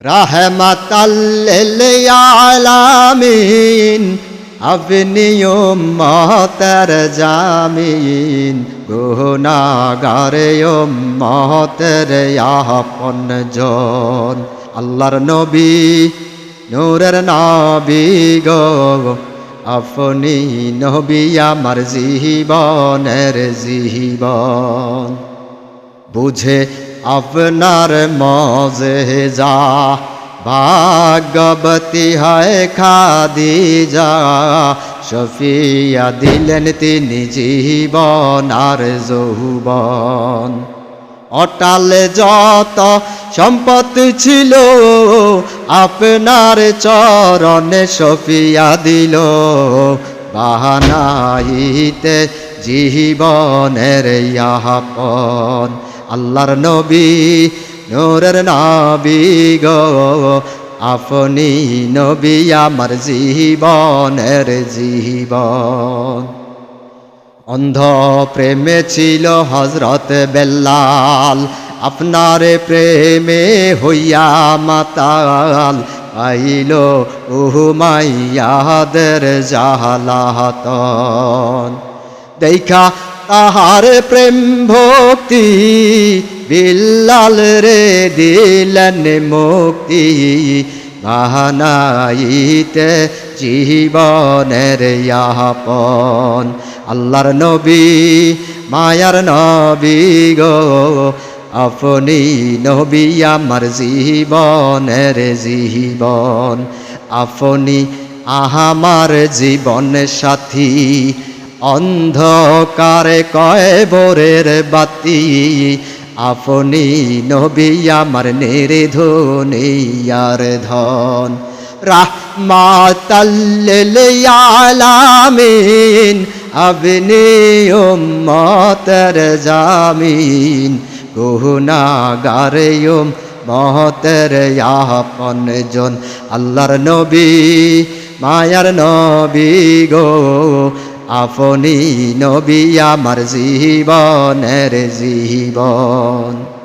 রাহমাতাল লিল আলামিন আপনি উম্মতের জামিন গুনাহগার উম্মতের আপনজন আল্লাহর নবী নূরের নবী গো আপনি নবী আমার জীবনের জীবন বুঝে আপনার মজেজা ভাগ্যবতী হয় খাদিজা শফিয়া দিলেন তিনি জীবন আর যৌবন অটাল যত সম্পদ ছিল আপনার চরণে শফিয়া দিল বাহানাইতে জীবনের ইয়াপন আল্লাহর নবী নূরের নবী গো আপনি নবী আমার জীবনের জীবন অন্ধ প্রেমে ছিল হযরত বেলাল আপনার প্রেমে হইয়া মাতাল আইল উমাইয়াদের জালাতন দেখা তাহার প্রেম ভক্তি বিল্লাল রে দিলেন মুক্তি বাহানাইতে জীবনের ইয়াপন আল্লাহর নবী মায়ার নবী গো আপনি নবী আমার জীবনের জীবন আপনি আমার জীবন সাথী অন্ধকারে কয়বরের বাতি আপনি নবী আমার নির্ধনিয়ার ধন রাহমাতাল লিল আলামিন আপনি উম্মতের জামিন গুনাহগার উম্মতের আপনজন আল্লাহর নবী মায়ার নবী গো আপনি নবী আমার জীবনের জীবন।